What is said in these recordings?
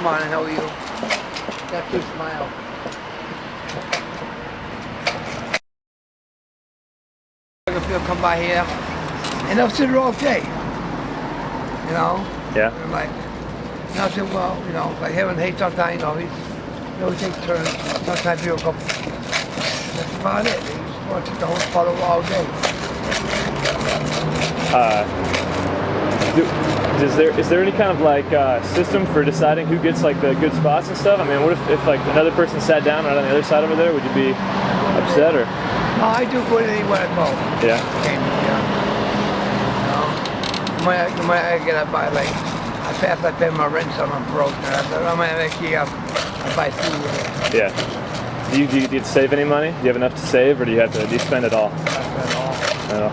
morning, how are you? Got to smile. People come by here, and they'll sit here all day. You know? Yeah. And like, and I said, well, you know, like him and Hay sometimes, you know, we take turns. Sometimes people go, that's about it. They just want to take the whole spot over all day. Is there any kind of like system for deciding who gets like the good spots and stuff? I mean, what if like another person sat down right on the other side over there? Would you be upset or? No, I do good anywhere I go. Yeah. Yeah. You know, the money I get, I buy like, I pay my rent, so I'm broke. I'm actually, I buy food with it. Yeah. Do you get to save any money? Do you have enough to save, or do you spend it all? I spend it all. No.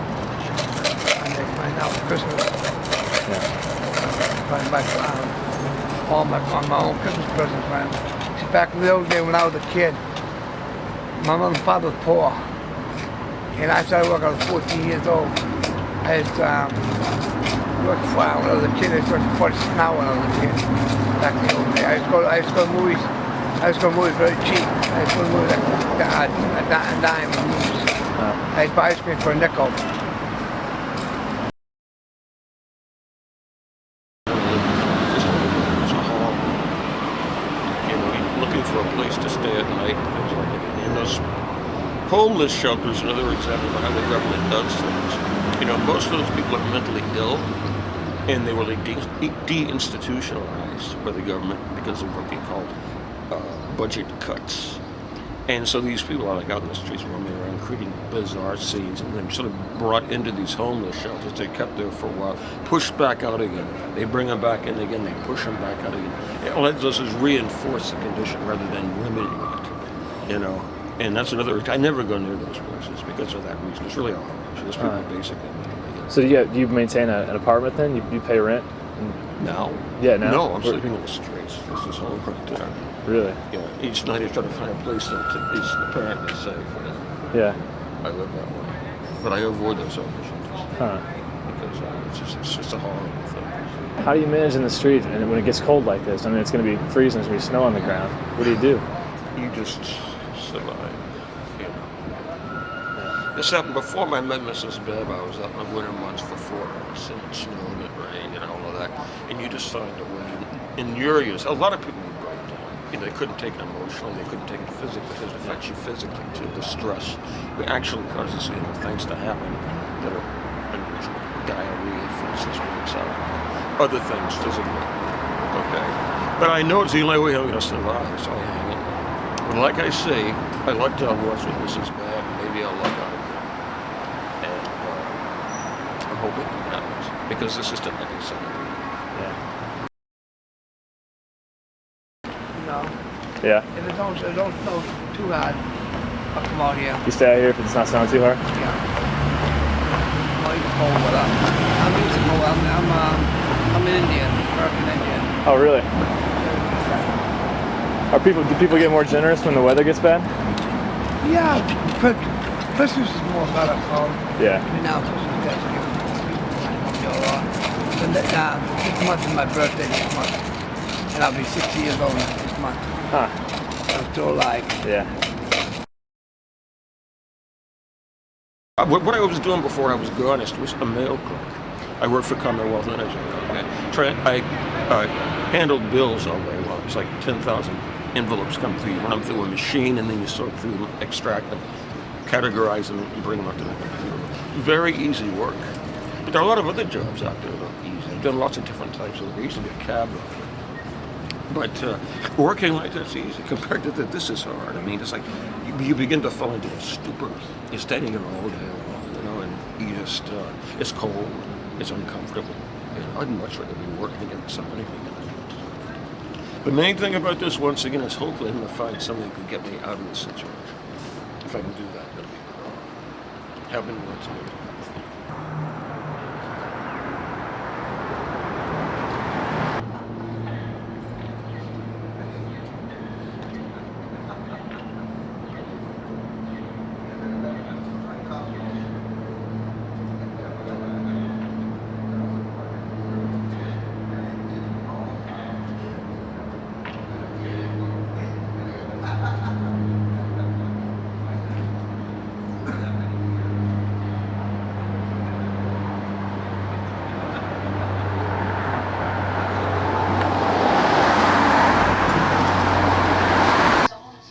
I make mine now for Christmas. Yeah. I buy all my own Christmas presents, man. See, back in the old day when I was a kid, my mother and father was poor. And I started working, I was 14 years old. I used to work for when I was a kid. I started to punch snow when I was a kid. Back in the old day. I used to go to movies. I used to go to movies very cheap. I used to go to movies like a dime of movies. I used to buy ice cream for a nickel. For a place to stay at night, things like that. And those homeless shelters, another example of how the government does things. You know, most of those people are mentally ill, and they were like deinstitutionalized by the government because of what they called budget cuts. And so these people are like out in the streets roaming around, creating bizarre scenes, and then sort of brought into these homeless shelters. They kept there for a while, pushed back out again. They bring them back in again, they push them back out again. All that does is reinforce the condition rather than remedying it, you know. And that's another, I never go near those places because of that reason. It's really a harm. Those people are basically mentally ill. So do you maintain an apartment then? You pay rent? Now? Yeah, now? No, I'm sleeping in the streets. This is home right there. Really? Yeah, each night I try to find a place that is apparently safe. Yeah. I live that way. But I avoid those homeless shelters. Huh. Because it's just a horrible thing. How do you manage in the street and when it gets cold like this? I mean, it's going to be freezing, there's going to be snow on the ground. What do you do? You just survive, you know. This happened before I met Mrs. Bibb. I was out in the winter months for 4 months, and it snowed and it rained and all of that. And you just find a way. In your years, a lot of people would break down. You know, they couldn't take it emotionally, they couldn't take it physically because it affects you physically too. The stress it actually causes things to happen that are unusual. Diarrhea, for instance, works out. Other things physically. Okay. But I know it's the only way I'm going to survive, so I hang in there. But like I say, I lucked out once with Mrs. Bad, maybe I'll luck out again. And I'm hoping it happens because this is the next Senator. Yeah. No. Yeah. If it don't snow too hard, I'll come out here. You stay out here if it's not snowing too hard? Yeah. Well, you can cold weather. I'm used to cold weather. I'm an Indian, American Indian. Oh, really? Do people get more generous when the weather gets bad? Yeah, but Christmas is more better, so. Yeah. I mean, now Christmas Day is a lot. And this month is my birthday this month. And I'll be 60 years old this month. Huh. I'm still alive. Yeah. What I was doing before I was garnished was a mail clerk. I worked for Commonwealth Energy. Okay? I handled bills all day long. It's like 10,000 envelopes come through. You run them through a machine, and then you sort through them, extract them, categorize them, and bring them up to the computer. Very easy work. But there are a lot of other jobs out there that are easy. I've done lots of different types of. I used to be a cab driver. But working like that's easy compared to that. This is hard. I mean, it's like you begin to fall into a stupor. You're standing there all day long, you know, and you just it's cold, it's uncomfortable. You know, I'd much rather be working and getting some money. The main thing about this, once again, is hopefully I'm going to find something that can get me out of this situation. If I can do that, that'll be good. Have been once maybe.